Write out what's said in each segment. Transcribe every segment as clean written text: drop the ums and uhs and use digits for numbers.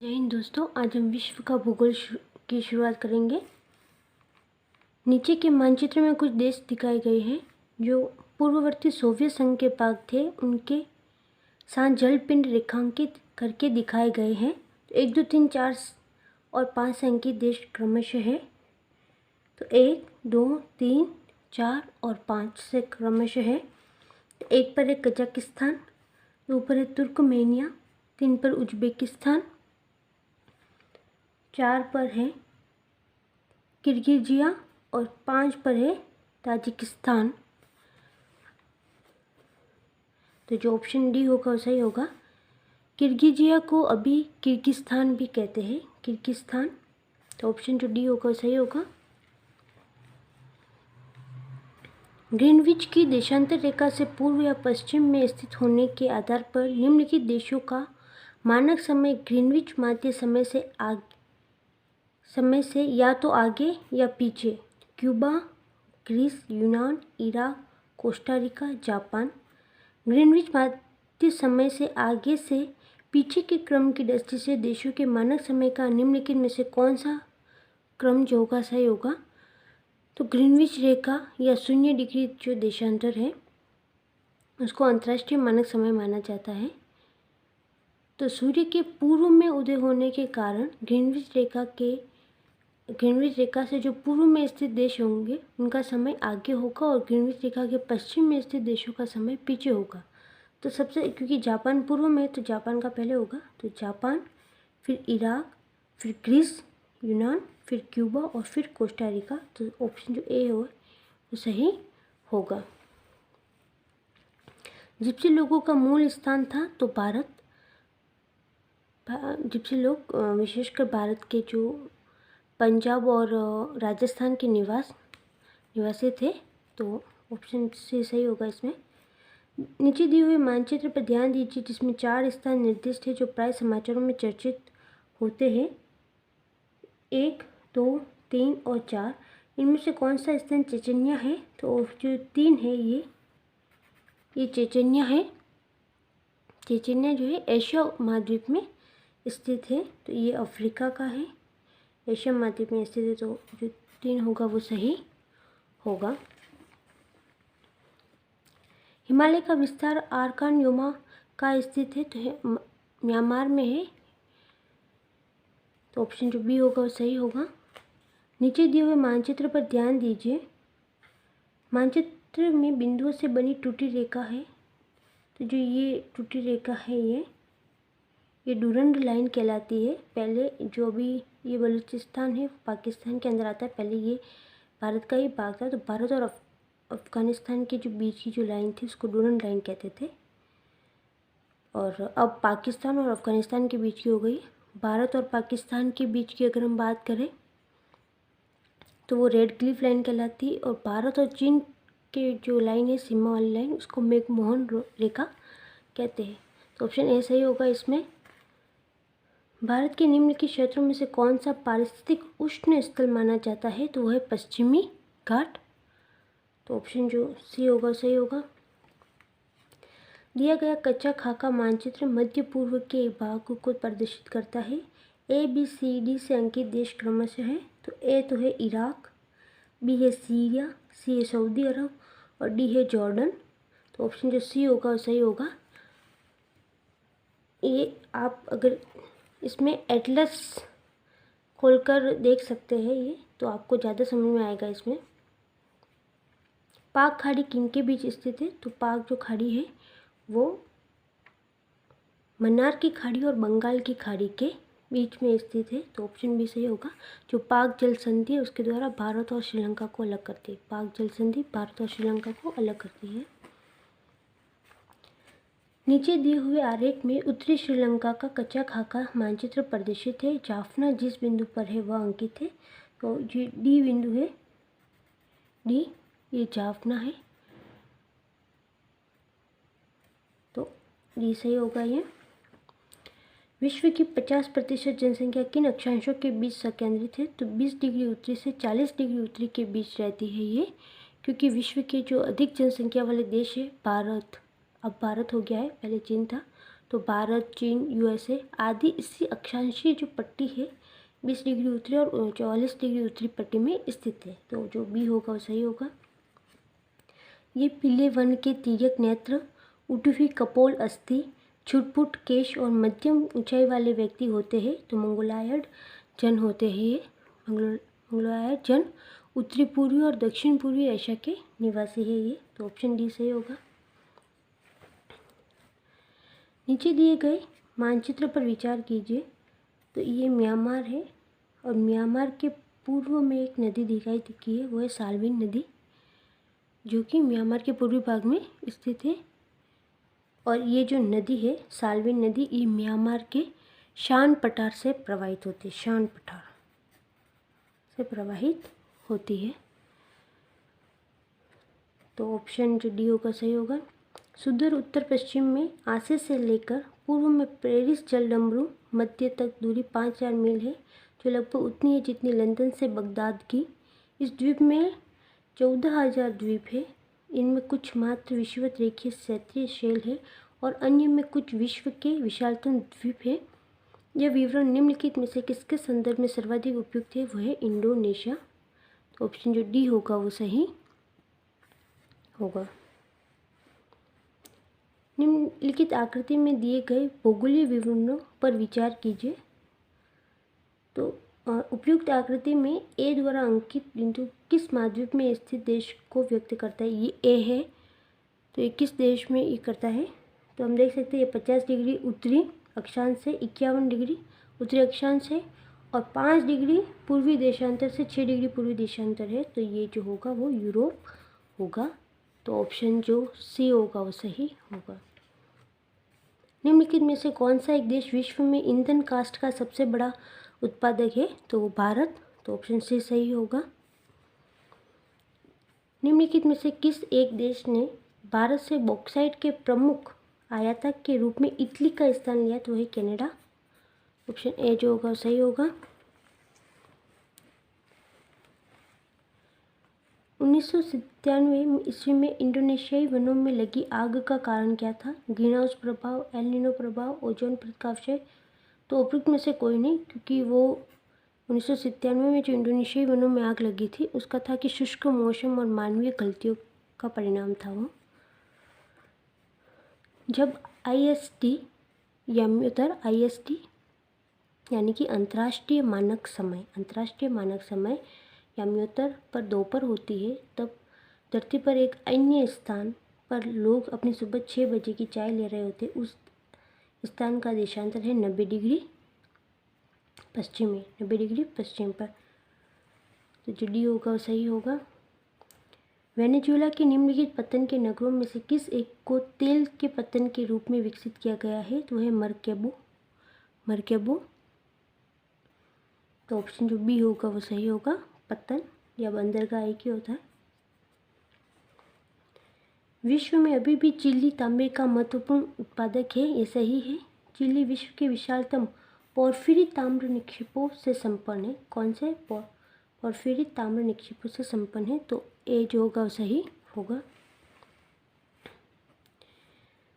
जय हिंद दोस्तों, आज हम विश्व का भूगोल की शुरुआत करेंगे। नीचे के मानचित्र में कुछ देश दिखाए गए हैं जो पूर्ववर्ती सोवियत संघ के भाग थे। उनके साथ जलपिंड रेखांकित करके दिखाए गए हैं। 1, 2, 3, 4 और 5 से अंकित देश क्रमशः है। तो 1, 2, 3, 4 और 5 से क्रमशः है। 1 पर है कजाकिस्तान, 2 पर है तुर्कमेनिया, 3 पर उज्बेकिस्तान, 4 पर है किर्गिजिया और 5 पर है ताजिकिस्तान। तो जो ऑप्शन डी होगा वो सही होगा। किर्गिजिया को अभी किर्गिस्तान भी कहते हैं, किर्गिस्तान। तो ऑप्शन जो डी होगा वो सही होगा। ग्रीनविच की देशांतर रेखा से पूर्व या पश्चिम में स्थित होने के आधार पर निम्नलिखित देशों का मानक समय ग्रीनविच मध्य समय से या तो आगे या पीछे। क्यूबा, ग्रीस, यूनान, इराक, कोस्टारिका, जापान। ग्रीनविच मध्य समय से आगे से पीछे के क्रम की दृष्टि से देशों के मानक समय का निम्नलिखित में से कौन सा क्रम जो होगा सही होगा। तो ग्रीनविच रेखा या 0 डिग्री जो देशांतर है उसको अंतर्राष्ट्रीय मानक समय माना जाता है। तो सूर्य के पूर्व में उदय होने के कारण ग्रीनविच रेखा से जो पूर्व में स्थित देश होंगे उनका समय आगे होगा और ग्रीनविच रेखा के पश्चिम में स्थित देशों का समय पीछे होगा। तो सबसे, क्योंकि जापान पूर्व में है तो जापान का पहले होगा। तो जापान, फिर इराक, फिर ग्रीस, यूनान, फिर क्यूबा और फिर कोस्टारिका। तो ऑप्शन जो ए हो वो सही होगा। जिप्सी लोगों का मूल स्थान था तो भारत। जिप्सी लोग विशेषकर भारत के जो पंजाब और राजस्थान के निवासी थे। तो ऑप्शन से सही होगा इसमें। नीचे दिए हुए मानचित्र पर ध्यान दीजिए जिसमें 4 स्थान निर्दिष्ट है जो प्राय समाचारों में चर्चित होते हैं। 1, 2, 3 और 4। इनमें से कौन सा स्थान चेचन्या है? तो जो 3 है ये चेचन्या है। चेचन्या जो है एशिया महाद्वीप में स्थित है। तो ये अफ्रीका का है, एशिया महाद्वीप में स्थित है। तो जो 3 होगा वो सही होगा। हिमालय का विस्तार आरकान योमा का स्थित है तो म्यांमार में है। तो ऑप्शन जो बी होगा वो सही होगा। नीचे दिए हुए मानचित्र पर ध्यान दीजिए। मानचित्र में बिंदुओं से बनी टूटी रेखा है। तो जो ये टूटी रेखा है ये डूरंड लाइन कहलाती है। पहले जो भी ये बलूचिस्तान है पाकिस्तान के अंदर आता है, पहले ये भारत का ही भाग था। तो भारत और अफगानिस्तान के जो बीच की जो लाइन थी उसको डूरंड लाइन कहते थे। और अब पाकिस्तान और अफगानिस्तान के बीच की हो गई। भारत और पाकिस्तान के बीच की अगर हम बात करें तो वो रेड क्लिफ लाइन कहलाती है। और भारत और चीन के जो लाइन है सीमा वाली लाइन उसको मैकमोहन रेखा कहते हैं। तो ऑप्शन ए सही होगा इसमें। भारत के निम्नलिखित क्षेत्रों में से कौन सा पारिस्थितिक उष्ण स्थल माना जाता है? तो वह है पश्चिमी घाट। तो ऑप्शन जो सी होगा सही होगा। दिया गया कच्चा खाका मानचित्र मध्य पूर्व के भाग को प्रदर्शित करता है। ए, बी, सी, डी से अंकित देश क्रमशः है। तो ए तो है इराक, बी है सीरिया, सी है सऊदी अरब और डी है जॉर्डन। तो ऑप्शन जो सी होगा वो सही होगा। ये आप अगर इसमें एटलस खोलकर देख सकते हैं ये तो आपको ज़्यादा समझ में आएगा। इसमें पाक खाड़ी किन के बीच स्थित है? तो पाक जो खाड़ी है वो मन्नार की खाड़ी और बंगाल की खाड़ी के बीच में स्थित है। तो ऑप्शन भी सही होगा। जो पाक जल संधि है उसके द्वारा भारत और श्रीलंका को अलग करती है। पाक जल संधि भारत और श्रीलंका को अलग करती है। नीचे दिए हुए आरेख में उत्तरी श्रीलंका का कच्चा खाका मानचित्र प्रदर्शित है। जाफना जिस बिंदु पर है वह अंकित है। तो जो डी बिंदु है, डी, ये जाफना है। तो डी सही होगा ये। विश्व की 50% जनसंख्या किन अक्षांशों के बीच संकेंद्रित है? तो 20 डिग्री उत्तरी से 40 डिग्री उत्तरी के बीच रहती है ये। क्योंकि विश्व के जो अधिक जनसंख्या वाले देश है भारत, अब भारत हो गया है, पहले चीन था। तो भारत, चीन, यूएसए आदि इसी अक्षांशीय जो पट्टी है 20 डिग्री उत्तरी और 44 डिग्री उत्तरी पट्टी में स्थित है। तो जो बी होगा वो सही होगा। ये पीले वर्ण के तिर्यक नेत्र, उठी हुई कपोल अस्थि, छुटपुट केश और मध्यम ऊंचाई वाले व्यक्ति होते हैं। तो मंगोलायड जन होते हैं ये। मंगोलायड जन उत्तरी पूर्वी और दक्षिण पूर्वी एशिया के निवासी है ये। तो ऑप्शन डी सही होगा। नीचे दिए गए मानचित्र पर विचार कीजिए। तो ये म्यांमार है और म्यांमार के पूर्व में एक नदी दिखाई दिखी है, वो है साल्विन नदी, जो कि म्यांमार के पूर्वी भाग में स्थित है। और ये जो नदी है साल्विन नदी, ये म्यांमार के शान पठार से प्रवाहित होती है, शान पठार से प्रवाहित होती है। तो ऑप्शन जो डी होगा सही होगा। सुदूर उत्तर पश्चिम में आसे से लेकर पूर्व में पेरिस जलडमरू मध्य तक दूरी 5000 मील है, जो लगभग उतनी है जितनी लंदन से बगदाद की। इस द्वीप में 14,000 द्वीप है। इनमें कुछ मात्र विषुवत रेखीय क्षेत्रीय शेल है और अन्य में कुछ विश्व के विशालतम द्वीप है। यह विवरण निम्नलिखित में से किसके संदर्भ में सर्वाधिक उपयुक्त है, वह है इंडोनेशिया। ऑप्शन जो डी होगा वो सही होगा। निम्नलिखित आकृति में दिए गए भौगोलिक विवरणों पर विचार कीजिए। तो उपयुक्त आकृति में ए द्वारा अंकित बिंदु किस महाद्वीप में स्थित देश को व्यक्त करता है। ये ए है, तो ये किस देश में ये करता है। तो हम देख सकते हैं ये 50 डिग्री उत्तरी अक्षांश से 51 डिग्री उत्तरी अक्षांश है और 5 डिग्री पूर्वी देशांतर से 6 डिग्री पूर्वी देशांतर है। तो ये जो होगा वो यूरोप होगा। तो ऑप्शन जो सी होगा वो सही होगा। निम्नलिखित में से कौन सा एक देश विश्व में ईंधन काष्ठ का सबसे बड़ा उत्पादक है, तो वो भारत। तो ऑप्शन सी सही होगा। निम्नलिखित में से किस एक देश ने भारत से बॉक्साइट के प्रमुख आयातक के रूप में इटली का स्थान लिया, तो वही कनाडा। ऑप्शन ए जो होगा सही होगा। 1997 ईस्वी में इंडोनेशियाई वनों में लगी आग का कारण क्या था। ग्रीन हाउस प्रभाव, एल नीनो प्रभाव, ओजोन परत का अपक्षय। तो उपयुक्त में से कोई नहीं, क्योंकि वो 1997 में जो इंडोनेशियाई वनों में आग लगी थी उसका था कि शुष्क मौसम और मानवीय गलतियों का परिणाम था वो। जब IST यानी कि अंतर्राष्ट्रीय मानक समय याम्योत्तर पर दोपहर होती है, तब धरती पर एक अन्य स्थान पर लोग अपनी सुबह 6 बजे की चाय ले रहे होते। उस स्थान का देशांतर है 90 डिग्री पश्चिम में, 90 डिग्री पश्चिम पर। तो जो डी होगा वो सही होगा। वेनेजुएला के निम्नलिखित पत्तन के नगरों में से किस एक को तेल के पत्तन के रूप में विकसित किया गया है, तो है मरकेबो। तो ऑप्शन जो बी होगा वो सही होगा। पत्तन या बंदरगाह एक ही होता है। विश्व में अभी भी चिली तांबे का महत्वपूर्ण उत्पादक है, ये सही है। चिली विश्व के विशालतम पोर्फिरी ताम्र निक्षेपों से संपन्न है। कौन से पोर्फिरी ताम्र निक्षेपों से संपन्न है, तो ए जो होगा वो सही होगा।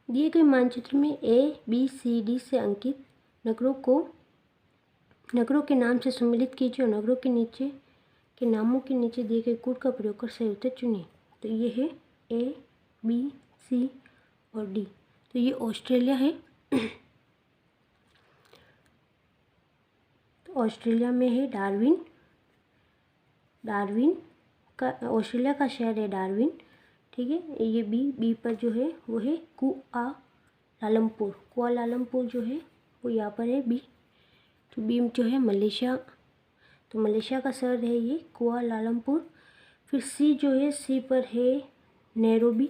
दिए गए मानचित्र में ABCD से अंकित नगरों के नाम से सम्मिलित कीजिए और नगरों के नीचे के नामों के नीचे दिए गए कोड का प्रयोग कर सही उत्तर चुनिए। तो ये है A, B, C और D। तो ये ऑस्ट्रेलिया है। तो ऑस्ट्रेलिया में है डार्विन का, ऑस्ट्रेलिया का शहर है डार्विन, ठीक है। ये बी पर जो है वो है कुआलालंपुर जो है वो यहाँ पर है बी। तो बी जो है मलेशिया, तो मलेशिया का शहर है ये कुआलालंपुर। फिर सी जो है सी पर है नैरोबी,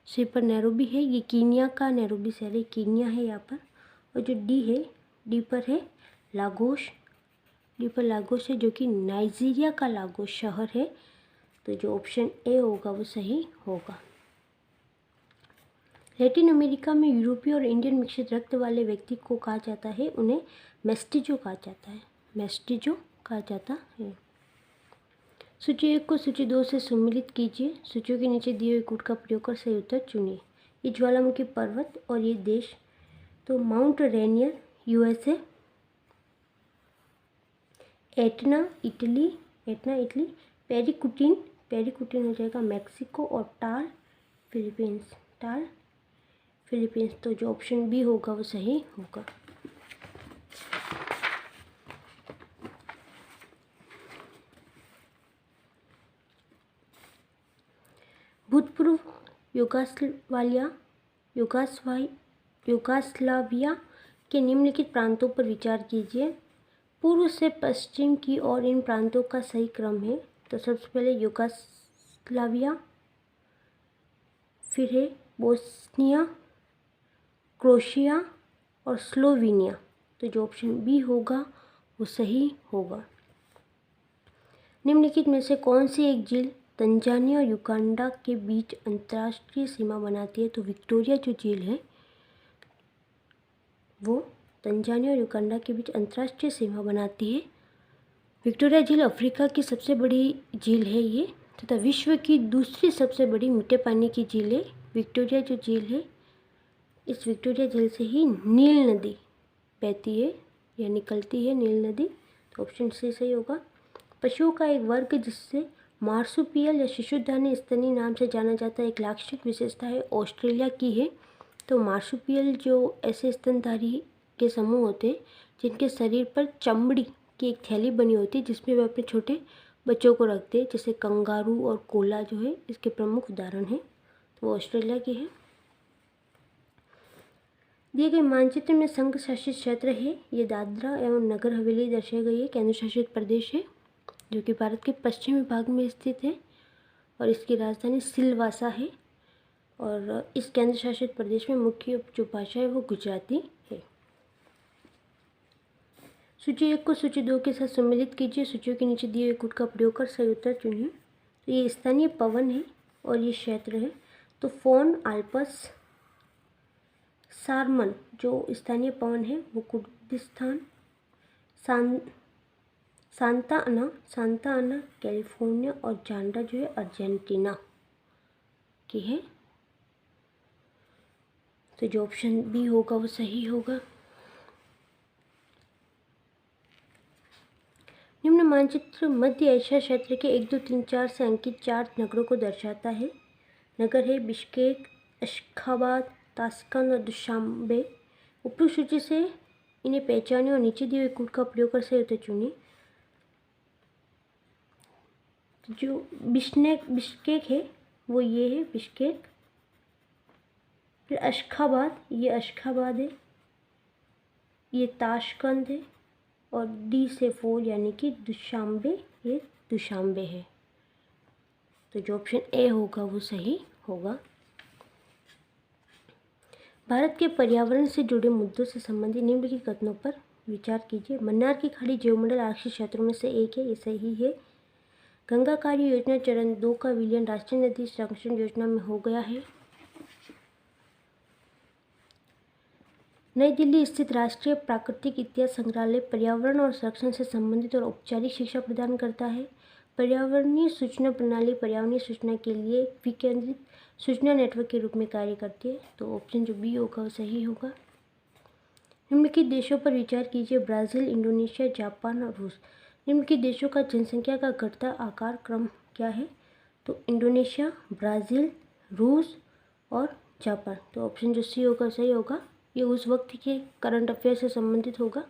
सी पर नैरोबी है, ये कीनिया का नैरोबी शहर है, कीनिया है यहाँ पर। और जो डी है, डी पर है लागोस, डी पर लागोस है जो कि नाइजीरिया का लागोस शहर है। तो जो ऑप्शन ए होगा वो सही होगा। लैटिन अमेरिका में यूरोपीय और इंडियन मिश्रित रक्त वाले व्यक्ति को कहा जाता है, उन्हें मेस्टिजो कहा जाता है। सूची 1 को सूची 2 से सम्मिलित कीजिए। सूचियों के नीचे दिए हुए कोड का प्रयोग कर सही उत्तर चुनिए। ये ज्वालामुखी पर्वत और ये देश, तो Mount Rainier USA, Etna Italy, Paricutin हो जाएगा मैक्सिको, और टाल फिलीपींस। तो जो ऑप्शन बी होगा वो सही होगा। भूतपूर्व युगास्लाविया के निम्नलिखित प्रांतों पर विचार कीजिए। पूर्व से पश्चिम की ओर इन प्रांतों का सही क्रम है। तो सबसे पहले युगास्लाविया, फिर है बोस्निया, क्रोएशिया और स्लोवेनिया। तो जो ऑप्शन बी होगा वो सही होगा। निम्नलिखित में से कौन सी एक झील तंजानिया और युगांडा के बीच अंतर्राष्ट्रीय सीमा बनाती है? तो विक्टोरिया जो झील है वो तंजानिया और युगांडा के बीच अंतर्राष्ट्रीय सीमा बनाती है। विक्टोरिया झील अफ्रीका की सबसे बड़ी झील है ये, तथा विश्व की दूसरी सबसे बड़ी मीठे पानी की झील है। विक्टोरिया जो झील है, इस विक्टोरिया झील से ही नील नदी बहती है या निकलती है, नील नदी। तो ऑप्शन सी सही होगा। पशुओं का एक वर्ग जिससे मार्सुपियल या शिशुदानी स्तनी नाम से जाना जाता है, एक लाक्षणिक विशेषता है, ऑस्ट्रेलिया की है। तो मार्सुपियल जो ऐसे स्तनधारी के समूह होते हैं जिनके शरीर पर चमड़ी की एक थैली बनी होती है जिसमें वे अपने छोटे बच्चों को रखते हैं, जैसे कंगारू और कोला जो है इसके प्रमुख उदाहरण हैं। तो ऑस्ट्रेलिया की है। दिए गए मानचित्र में संघ शासित क्षेत्र है, ये दादरा एवं नगर हवेली दर्शाई गई है, केंद्र शासित प्रदेश है जो कि भारत के पश्चिमी भाग में स्थित है और इसकी राजधानी सिलवासा है। और इस केंद्र शासित प्रदेश में मुख्य जो भाषा है वो गुजराती है। सूची 1 को सूची 2 के साथ सम्मिलित कीजिए। सूचियों के नीचे दिए हुए कोड का प्रयोग कर सही उत्तर चुनिए। तो ये स्थानीय पवन है और ये क्षेत्र है। तो फोन आल्पस सारमन जो स्थानीय पवन है वो कुर्दिस्तान, सांता आना कैलिफोर्निया और जांडा जो है अर्जेंटीना की है। तो जो ऑप्शन बी होगा वो सही होगा। निम्न मानचित्र मध्य एशिया क्षेत्र के 1, 2, 3, 4 से अंकित 4 नगरों को दर्शाता है। नगर है बिश्केक, अशखाबाद, ताशकंद और दुशांबे। ऊपरी सूची से इन्हें पहचानें और नीचे दिए हुए कोड का प्रयोग कर सही उत्तर चुनिए। जो बिश्केक है वो ये है बिश्केक। फिर अशखाबाद, ये अशखाबाद है, ये ताशकंद है, और डी से 4 यानी कि दुशांबे, ये दुशांबे है। तो जो ऑप्शन ए होगा वो सही होगा। भारत के पर्यावरण से जुड़े मुद्दों से संबंधित निम्नलिखित कथनों पर विचार कीजिए। मन्नार की खाड़ी जैवमंडल आरक्षित क्षेत्रों में से एक है, ये सही है। गंगा कार्य योजना चरण 2 का विलयन राष्ट्रीय नदी संरक्षण योजना में हो गया है। नई दिल्ली स्थित राष्ट्रीय प्राकृतिक इतिहास संग्रहालय पर्यावरण और संरक्षण से संबंधित और औपचारिक शिक्षा प्रदान करता है। पर्यावरणीय सूचना प्रणाली पर्यावरणीय सूचना के लिए विकेंद्रित सूचना नेटवर्क के रूप में कार्य करती है। तो ऑप्शन जो बी होगा वो सही होगा। निम्नलिखित देशों पर विचार कीजिए। ब्राज़ील, इंडोनेशिया, जापान और रूस। निम्नलिखित देशों का जनसंख्या का घटता आकार क्रम क्या है? तो इंडोनेशिया, ब्राज़ील, रूस और जापान। तो ऑप्शन जो सी होगा सही होगा। ये उस वक्त के करंट अफेयर से संबंधित होगा।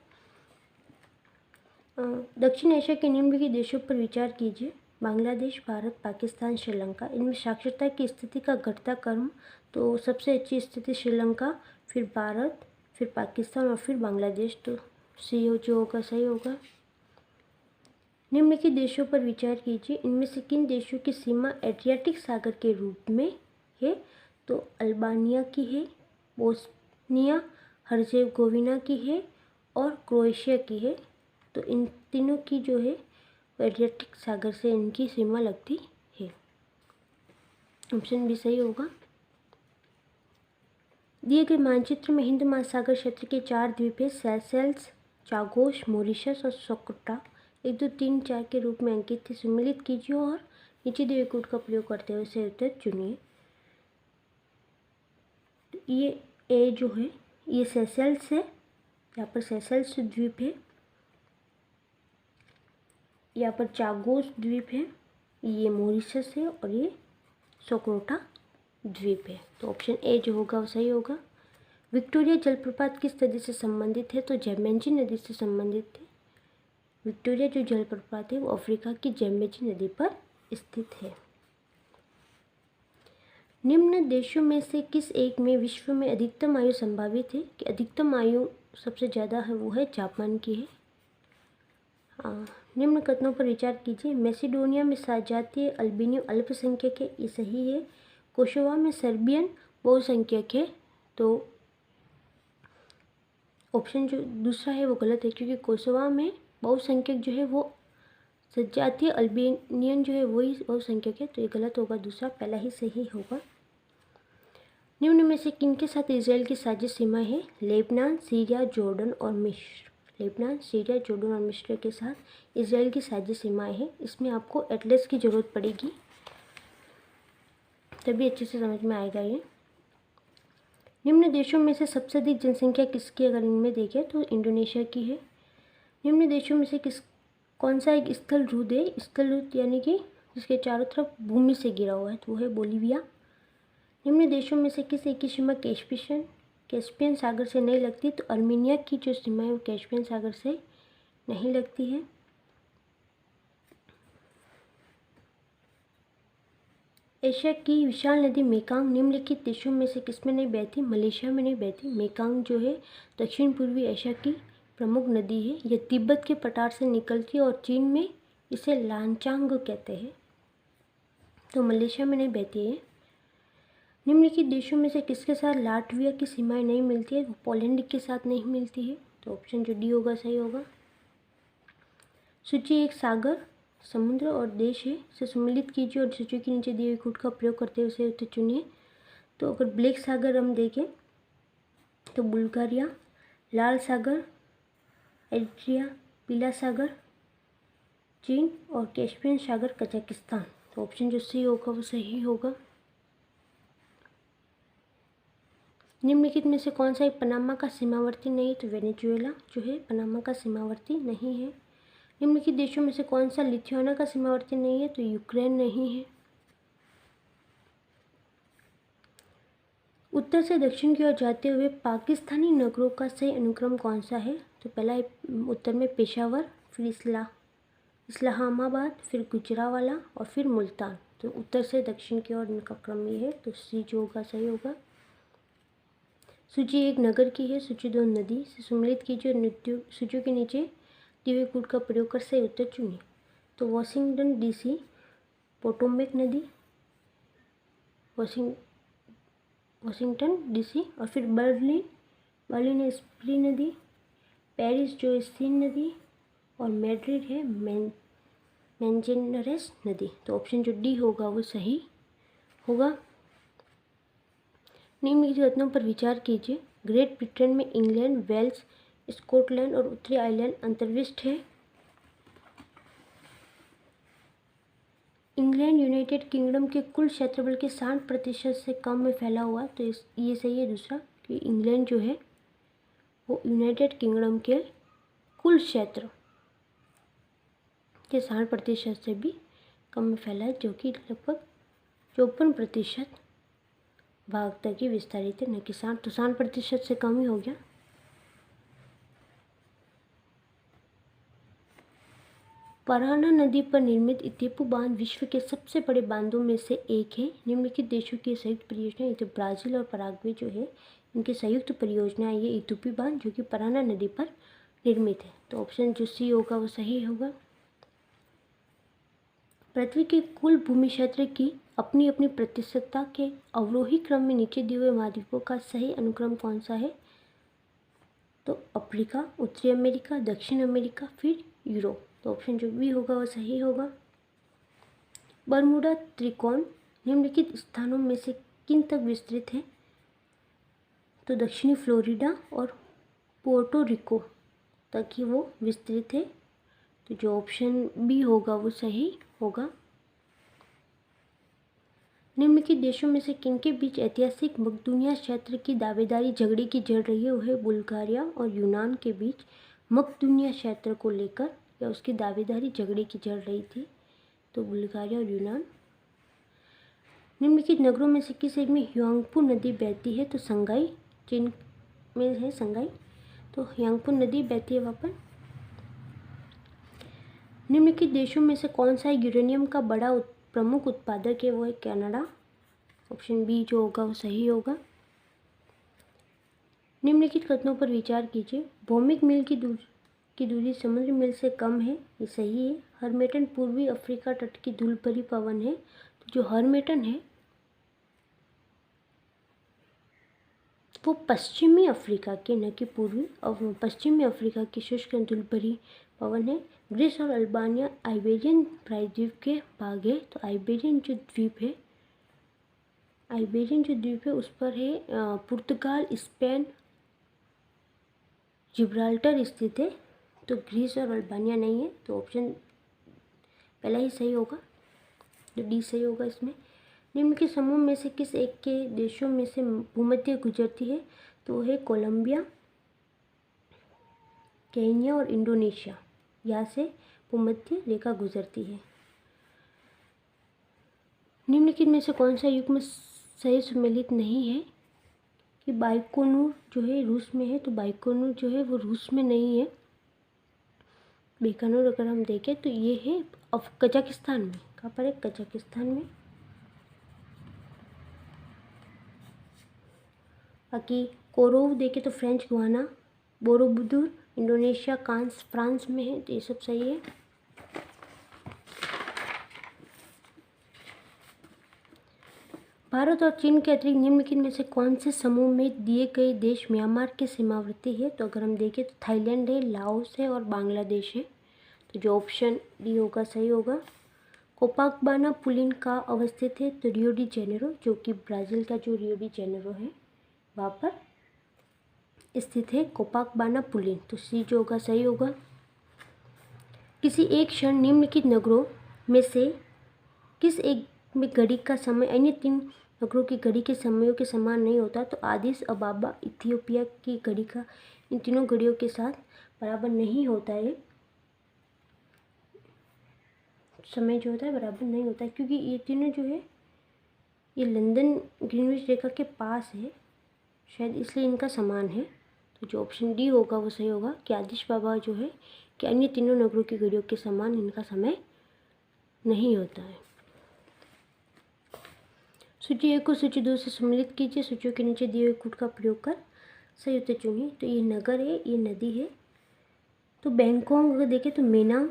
दक्षिण एशिया के निम्नलिखित देशों पर विचार कीजिए। बांग्लादेश, भारत, पाकिस्तान, श्रीलंका। इनमें साक्षरता की स्थिति का घटता क्रम, तो सबसे अच्छी स्थिति श्रीलंका, फिर भारत, फिर पाकिस्तान और फिर बांग्लादेश। तो सी जो होगा सही होगा। निम्नलिखित देशों पर विचार कीजिए। इनमें से किन देशों की सीमा एड्रियाटिक सागर के रूप में है? तो अल्बानिया की है, बोस्निया हर्जेगोविना की है और क्रोएशिया की है। तो इन तीनों की जो है एड्रियाटिक सागर से इनकी सीमा लगती है। ऑप्शन भी सही होगा। दिए गए मानचित्र में हिंद महासागर क्षेत्र के 4 द्वीप है, सेशेल्स, चागोस, मॉरिशस और सोकोट्रा 1, 2, 3, 4 के रूप में अंकित थे। सम्मिलित कीजिए और नीचे दिए कोड का प्रयोग करते हुए सही उत्तर चुनिए। ये ए जो है ये सेशेल्स है, यहाँ पर सेशेल्स द्वीप है, यहाँ पर चागोस द्वीप है, ये मॉरिशस है और ये सोकोट्रा द्वीप है। तो ऑप्शन ए जो होगा वो सही होगा। विक्टोरिया जलप्रपात किस नदी से संबंधित है? तो जेमेंजी नदी से संबंधित है। विक्टोरिया जो जलप्रपात है वो अफ्रीका की जेमेंजी नदी पर स्थित है। निम्न देशों में से किस एक में विश्व में अधिकतम आयु संभावित है? कि अधिकतम आयु सबसे ज़्यादा है वो है जापान की है। निम्न कथनों पर विचार कीजिए। मैसिडोनिया में सजातीय अल्बेनियो अल्पसंख्यक है, ये सही है। कोसोवो में सर्बियन बहुसंख्यक है, तो ऑप्शन जो दूसरा है वो गलत है, क्योंकि कोसोवो में बहुसंख्यक जो है वो सजातीय अल्बेनियन जो है वही बहुसंख्यक है, तो ये गलत होगा, दूसरा पहला ही सही होगा। निम्न में से किनके साथ इसराइल की साझी सीमा है? लेबनान, सीरिया, जॉर्डन और मिस्र। लेबनान, सीरिया, जॉर्डन और मिस्र के साथ इसराइल की साझी सीमाएं हैं। इसमें आपको एटलस की ज़रूरत पड़ेगी, तभी अच्छे से समझ में आएगा ये। निम्न देशों में से सबसे अधिक जनसंख्या किसकी अगर इनमें देखें तो इंडोनेशिया की है। निम्न देशों में से कौन सा एक स्थल रुध है? स्थल रुध यानी कि जिसके चारों तरफ भूमि से घिरा हुआ है, तो वो है बोलीविया। निम्न देशों में से किस एक की सीमा कैस्पियन सागर से नहीं लगती? तो अर्मीनिया की जो सीमा है वो कैस्पियन सागर से नहीं लगती है। एशिया की विशाल नदी मेकांग निम्नलिखित देशों में से किसमें नहीं बहती? मलेशिया में नहीं बहती। मेकांग जो है दक्षिण पूर्वी एशिया की प्रमुख नदी है। यह तिब्बत के पठार से निकलती है और चीन में इसे लांचांग कहते हैं, तो मलेशिया में नहीं बहती है। निम्नलिखित देशों में से किसके साथ लाटविया की सीमाएं नहीं मिलती है? वो पोलैंड के साथ नहीं मिलती है, तो ऑप्शन जो डी होगा सही होगा। सूची एक सागर, समुद्र और देश है से सम्मिलित कीजिए और सूची के नीचे दिए हुए कोड का प्रयोग करते हुए उसे उत्तर चुनिए। तो अगर ब्लैक सागर हम देखें तो बुल्गारिया, लाल सागर एरिट्रिया, पीला सागर चीन और कैस्पियन सागर कजाकिस्तान, तो ऑप्शन जो सी होगा वो सही होगा। निम्नलिखित में से कौन सा एक पनामा का सीमावर्ती नहीं? तो वेनेजुएला जो है पनामा का सीमावर्ती नहीं है। निम्नलिखित देशों में से कौन सा लिथुआनिया का सीमावर्ती नहीं है? तो यूक्रेन नहीं है। उत्तर से दक्षिण की ओर जाते हुए पाकिस्तानी नगरों का सही अनुक्रम कौन सा है? तो पहला उत्तर में पेशावर, फिर इस्लामाबाद, फिर गुजरावाला और फिर मुल्तान, तो उत्तर से दक्षिण की ओर इनका क्रम ये है, तो सी जो होगा सही होगा। सूची एक नगर की है, सूची दो नदी से सम्मिलित कीजिए और नृत्यों सूचियों के नीचे दिए हुए कोड का प्रयोग कर सही उत्तर चुनिए। तो वाशिंगटन डीसी पोटोमेक नदी, वाशिंगटन डीसी और फिर बर्लिन है स्प्री नदी, पेरिस जो सीन नदी और मैड्रिड है मैनजेनरेस नदी, तो ऑप्शन जो डी होगा वो सही होगा। निम्नलिखित कथनों पर विचार कीजिए। ग्रेट ब्रिटेन में इंग्लैंड, वेल्स, स्कॉटलैंड और उत्तरी आयरलैंड अंतर्विष्ट है। इंग्लैंड यूनाइटेड किंगडम के कुल क्षेत्रफल के 60% से कम में फैला हुआ है, तो ये सही है दूसरा, कि इंग्लैंड जो है वो यूनाइटेड किंगडम के कुल क्षेत्र के 60% से भी कम में फैला है, जो कि लगभग 54% भाग तक ही विस्तारित है, न कि 60, तो 60% से कम ही हो गया। पराना नदी पर निर्मित इतेपू बांध विश्व के सबसे बड़े बांधों में से एक है। निम्नलिखित देशों की संयुक्त परियोजना, ये तो ब्राज़ील और पराग्वे जो है इनकी संयुक्त परियोजना है ये इतुपी बांध, जो कि पराना नदी पर निर्मित है, तो ऑप्शन जो सी होगा वो सही होगा। पृथ्वी के कुल भूमि क्षेत्र की अपनी अपनी प्रतिशतता के अवरोही क्रम में नीचे दिए हुए महाद्वीपों का सही अनुक्रम कौन सा है? तो अफ्रीका, उत्तरी अमेरिका, दक्षिण अमेरिका, फिर यूरोप, तो ऑप्शन जो भी होगा वो सही होगा। बरमूडा त्रिकोण निम्नलिखित स्थानों में से किन तक विस्तृत है? तो दक्षिणी फ्लोरिडा और पोर्टो रिको तक ही वो विस्तृत है, तो जो ऑप्शन बी होगा वो सही होगा। निम्नलिखित देशों में से किनके बीच ऐतिहासिक मकदूनिया क्षेत्र की दावेदारी झगड़े की जड़ रही है? वो है बुल्गारिया और यूनान के बीच मकदूनिया क्षेत्र को लेकर या उसकी दावेदारी झगड़े की जड़ रही थी। तो बुल्गारिया और यूनान। निम्नलिखित नगरों में से किस एक में ह्योंगपो नदी बहती है? तो संगाई, चीन में है संगाई, तो ह्योंगपो नदी बहती है वहाँ पर। निम्नलिखित देशों में से कौन सा यूरेनियम का बड़ा प्रमुख उत्पादक है? वो है कनाडा। ऑप्शन बी जो होगा वो सही होगा। निम्नलिखित कथनों पर विचार कीजिए। भौमिक मील की दूरी समुद्री मील से कम है, ये सही है। हर्मेटन पूर्वी अफ्रीका तट की धूल भरी पवन है, तो जो हर्मेटन है वो पश्चिमी अफ्रीका के, न कि पूर्वी और पश्चिमी अफ्रीका की शुष्क धूल भरी पवन है। ग्रीस और अल्बानिया आइबेरियन प्रायद्वीप के भाग है, तो आइबेरियन जो द्वीप है उस पर है पुर्तगाल, स्पेन, जिब्राल्टर स्थित है, तो ग्रीस और अल्बानिया नहीं है, तो ऑप्शन पहला ही सही होगा, जो डी सही होगा इसमें। निम्न के समूह में से किस एक के देशों में से भूमध्य गुजरती है? तो वो है कोलंबिया, केन्या और इंडोनेशिया, यहाँ से भूमध्य रेखा गुजरती है। निम्नलिखित में से कौन सा युग्म सही सम्मिलित नहीं है? कि बाइकोनूर जो है रूस में है, तो बाइकोनूर जो है वो रूस में नहीं है। बीकानेर अगर हम देखें तो ये है कजाकिस्तान में। कहाँ पर है? कजाकिस्तान में। बाकी कोरोव देखें तो फ्रेंच गुआना, बोरोबुदुर इंडोनेशिया, कांस फ्रांस में है, तो ये सब सही है। भारत और चीन के अतिरिक्त निम्नलिखित में से कौन से समूह में दिए गए देश म्यांमार के सीमावर्ती है? तो अगर हम देखें तो थाईलैंड है, लाओस है और बांग्लादेश है, तो जो ऑप्शन डी होगा सही होगा। कोपाकबाना पुलिन का अवस्थित है, तो रियो डी जेनेरो, जो कि ब्राज़ील का जो रियो डी जेनेरो है वहाँ पर स्थित है कोपाकबाना पुलिन, तो सी जो होगा सही होगा। किसी एक क्षण निम्नलिखित नगरों में से किस एक में घड़ी का समय अन्य 3 नगरों की घड़ी के समयों के समान नहीं होता? तो आदिस अबाबा इथियोपिया की घड़ी का इन तीनों घड़ियों के साथ बराबर नहीं होता है, समय जो होता है बराबर नहीं होता है, क्योंकि ये तीनों जो है ये लंदन ग्रीनविच रेखा के पास है, शायद इसलिए इनका समान है, तो जो ऑप्शन डी होगा वो सही होगा कि आदिश बाबा जो है कि अन्य तीनों नगरों की घड़ियों के समान इनका समय नहीं होता है। सूची 1 को सूची 2 से सम्मिलित कीजिए। सूचियों के नीचे दिए हुए कूट का प्रयोग कर सही उत्तर चुनिए। तो ये नगर है, ये नदी है, तो बैंकॉक अगर देखें तो मेनांग,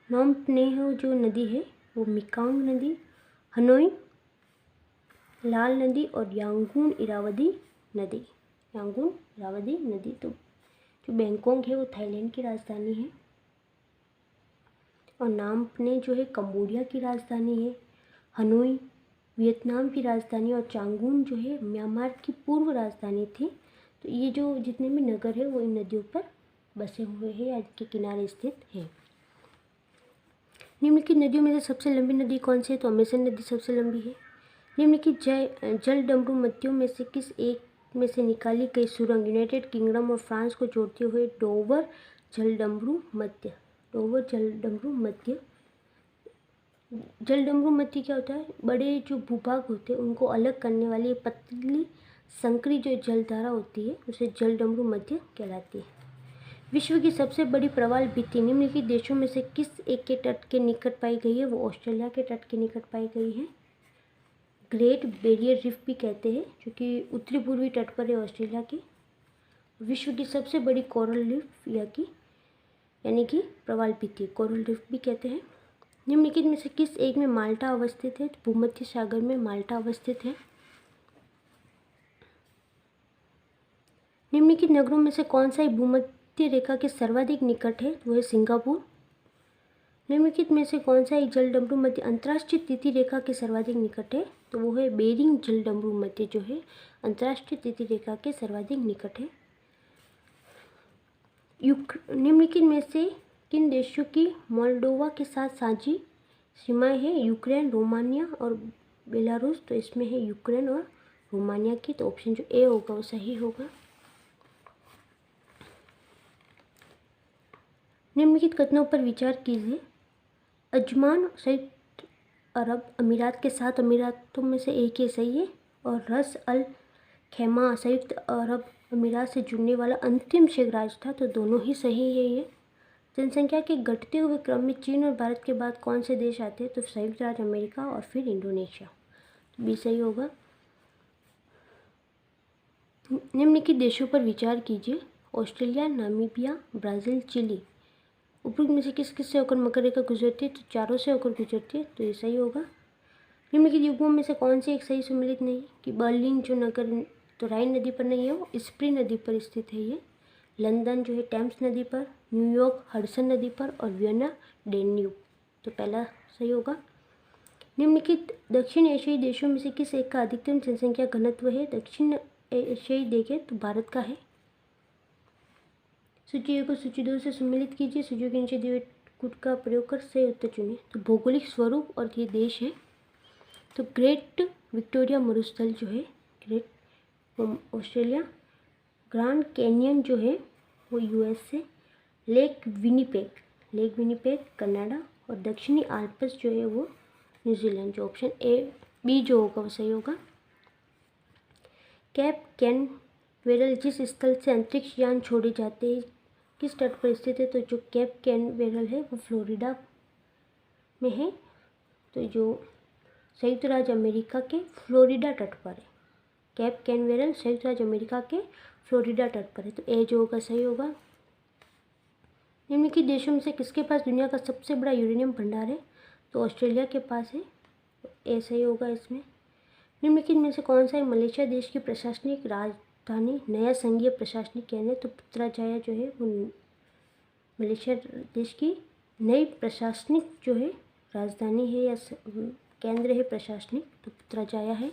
नोमपनेह जो नदी है वो मिकांग नदी, हनोई लाल नदी और यांगून इरावदी नदी। तो जो बैंकॉक है वो थाईलैंड की राजधानी है, और नामपने जो है कंबोडिया की राजधानी है, हनोई वियतनाम की राजधानी और चांगून जो है म्यांमार की पूर्व राजधानी थी। तो ये जो जितने भी नगर है वो इन नदियों पर बसे हुए हैं या इनके किनारे स्थित है। निम्नलिखित नदियों में से सबसे लंबी नदी कौन सी है? तो अमेज़न नदी सबसे लंबी है। निम्नलिखित जल डमरू मध्यों में से किस एक में से निकाली गई सुरंग यूनाइटेड किंगडम और फ्रांस को जोड़ते हुए डोवर जल डमरू मध्य जल डमरू मध्य क्या होता है? बड़े जो भूभाग होते हैं उनको अलग करने वाली पतली संकरी जो जलधारा होती है उसे जल डमरू मध्य कहलाती है। विश्व की सबसे बड़ी प्रवाल भित्ति निम्नलिखित देशों में से किस एक के तट के निकट पाई गई है? वो ऑस्ट्रेलिया के तट के निकट पाई गई है। ग्रेट बैरियर रीफ भी कहते हैं, जो कि उत्तरी पूर्वी तट पर है ऑस्ट्रेलिया के। विश्व की सबसे बड़ी कोरल रीफ यानी कि प्रवाल भित्ति कोरल रीफ भी कहते हैं। निम्नलिखित में से किस एक में माल्टा अवस्थित है? तो भूमध्य सागर में माल्टा अवस्थित है। निम्नलिखित नगरों में से कौन सा भूमध्य रेखा के सर्वाधिक निकट है? वो है सिंगापुर। निम्नलिखित में से कौन सा एक जल डमरू मध्य अंतर्राष्ट्रीय तिथि रेखा के सर्वाधिक निकट है? तो वो है बेरिंग जल डमरू मध्य जो है अंतर्राष्ट्रीय तिथि रेखा के सर्वाधिक निकट है। निम्नलिखित में से किन देशों की मोल्डोवा के साथ साझी सीमाएं हैं यूक्रेन, रोमानिया और बेलारूस। तो इसमें है यूक्रेन और रोमानिया की, तो ऑप्शन जो ए होगा वो सही होगा। निम्नलिखित कथनों पर विचार कीजिए। अजमान संयुक्त अरब अमीरात के 7 अमीरातों में से एक है, सही है। और रस अल खैमा संयुक्त अरब अमीरात से जुड़ने वाला अंतिम शेख राज था, तो दोनों ही सही है ये। जनसंख्या के घटते हुए क्रम में चीन और भारत के बाद कौन से देश आते हैं, तो संयुक्त राज्य अमेरिका और फिर इंडोनेशिया, तो भी सही होगा। निम्नलिखित देशों पर विचार कीजिए। Australia, Namibia, Brazil, Chile. उपरोक्त में से किस किस से होकर मकर रेखा गुजरती है, तो चारों से होकर गुजरती है, तो ये सही होगा। निम्नलिखित युग्मों में से कौन सी एक सही सम्मिलित नहीं, कि बर्लिन जो नगर तो राइन नदी पर नहीं है, वो स्प्री नदी पर स्थित है ये। लंदन जो है टेम्स नदी पर, न्यूयॉर्क हडसन नदी पर, और वियना डेन्यूब, तो पहला सही होगा। निम्नलिखित दक्षिण एशियाई देशों में से किस एक का अधिकतम जनसंख्या घनत्व है, दक्षिण एशियाई देखें तो भारत का है। सूची 1 को सूची 2 से सम्मिलित कीजिए। सूचियों के नीचे दिए कूट का प्रयोग कर सही उत्तर चुनें। तो भौगोलिक स्वरूप और ये देश है, तो ग्रेट विक्टोरिया मरुस्थल जो है ग्रेट ऑस्ट्रेलिया, ग्रैंड कैनियन जो है वो यूएसए, लेक विनिपेग कनाडा, और दक्षिणी आल्प्स जो है वो न्यूजीलैंड, जो ऑप्शन ए बी जो होगा वो सही होगा। कैप कैनवेरल जिस स्थल से अंतरिक्ष यान छोड़े जाते हैं किस तट पर स्थित है, तो जो कैप कैनवेरल है वो फ्लोरिडा में है, तो जो संयुक्त राज्य अमेरिका के फ्लोरिडा तट पर है। कैप कैनवेरल संयुक्त राज्य अमेरिका के फ्लोरिडा तट पर है, तो ए जो होगा सही होगा। निम्नलिखित देशों में से किसके पास दुनिया का सबसे बड़ा यूरेनियम भंडार है, तो ऑस्ट्रेलिया के पास है, तो ए सही होगा इसमें। निम्नलिखित में से कौन सा है मलेशिया देश की प्रशासनिक राजधानी नया संघीय प्रशासनिक केंद्र, तो पुत्रजाया जो है वो मलेशिया देश की नई प्रशासनिक जो है राजधानी है या केंद्र है प्रशासनिक, तो पुत्रजाया है।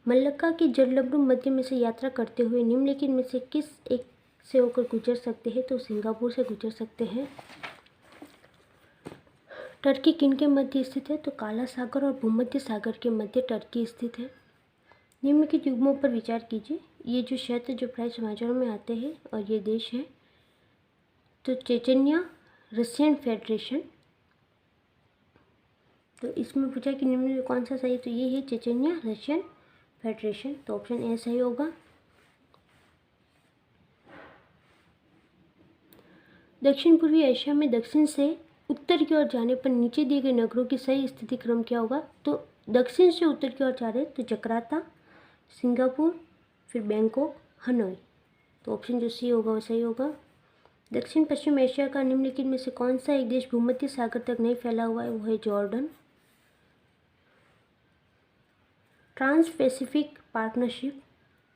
मल्लक्का की जललब्धु मध्य में से यात्रा करते हुए निम्नलिखित में से किस एक से होकर गुजर सकते हैं, तो सिंगापुर से गुजर सकते हैं। टर्की किन के मध्य स्थित है, तो काला सागर और भूमध्य सागर के मध्य टर्की स्थित है। निम्नलिखित युग्मों पर विचार कीजिए। ये जो क्षेत्र जो प्राय समाचारों में आते हैं और ये देश है, तो चेचन्या रशियन फेडरेशन, तो इसमें पूछा कि निम्न में कौन सा सही, तो ये है चेचन्या रशियन फेडरेशन, तो ऑप्शन ए सही होगा। दक्षिण पूर्वी एशिया में दक्षिण से उत्तर की ओर जाने पर नीचे दिए गए नगरों की सही स्थिति क्रम क्या होगा, तो दक्षिण से उत्तर की ओर जा रहे तो जकार्ता, सिंगापुर, फिर बैंकॉक, हनोई, तो ऑप्शन जो सी होगा वो सही होगा। दक्षिण पश्चिम एशिया का निम्नलिखित में से कौन सा एक देश भूमध्य सागर तक नहीं फैला हुआ है, वो है जॉर्डन। ट्रांस पैसिफिक पार्टनरशिप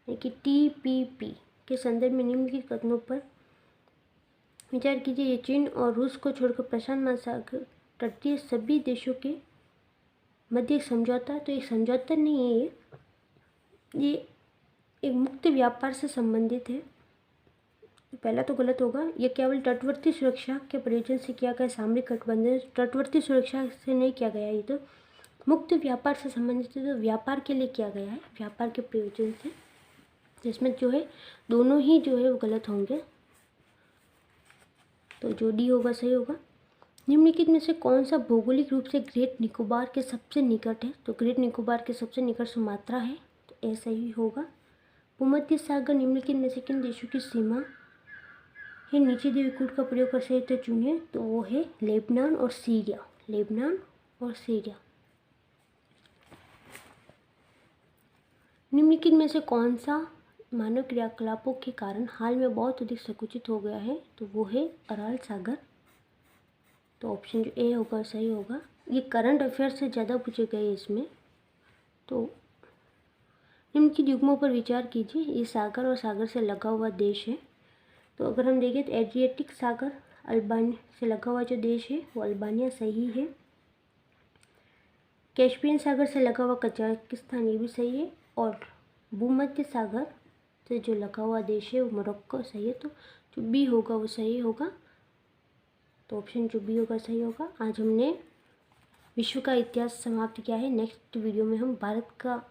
यानी कि TPP के संदर्भ में निम्नलिखित कथनों पर विचार कीजिए। ये चीन और रूस को छोड़कर प्रशांत महासागर तटीय सभी देशों के मध्य एक समझौता, तो एक समझौता नहीं है, ये एक मुक्त व्यापार से संबंधित है, पहला तो गलत होगा। यह केवल तटवर्ती सुरक्षा के प्रयोजन से किया गया सामरिक गठबंधन, तटवर्ती सुरक्षा से नहीं किया गया, ये तो मुक्त व्यापार से संबंधित है, तो व्यापार के लिए किया गया है, व्यापार के प्रयोजन से, जिसमें जो है दोनों ही जो है वो गलत होंगे, तो जो डी होगा सही होगा। निम्नलिखित में से कौन सा भौगोलिक रूप से ग्रेट निकोबार के सबसे निकट है, तो ग्रेट निकोबार के सबसे निकट सुमात्रा है, तो ऐसा ही होगा। भूमध्य सागर निम्नलिखित में से किन देशों की सीमा है, नीचे दिए कूट का प्रयोग कर सही तो चुनिए, तो वो है लेबनान और सीरिया, लेबनान और सीरिया। निम्नलिखित में से कौन सा मानव क्रियाकलापों के कारण हाल में बहुत अधिक संकुचित हो गया है, तो वो है अराल सागर, तो ऑप्शन जो ए होगा सही होगा। ये करंट अफेयर से ज़्यादा पूछे गए इसमें, तो निम्नलिखित युग्मों पर विचार कीजिए। ये सागर और सागर से लगा हुआ देश है, तो अगर हम देखें तो एड्रियाटिक सागर अल्बानिया से लगा हुआ जो देश है वो अल्बानिया सही है। कैस्पियन सागर से लगा हुआ कजाकिस्तान, ये भी सही है, और भूमध्य सागर से जो लगा हुआ देश है वो मोरक्को सही है, तो जो बी होगा वो सही होगा। तो ऑप्शन जो बी होगा सही होगा। आज हमने विश्व का इतिहास समाप्त किया है। नेक्स्ट वीडियो में हम भारत का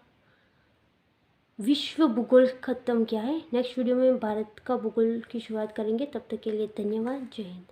विश्व भूगोल खत्म किया है। नेक्स्ट वीडियो में भारत का भूगोल की शुरुआत करेंगे। तब तक के लिए धन्यवाद। जय हिंद।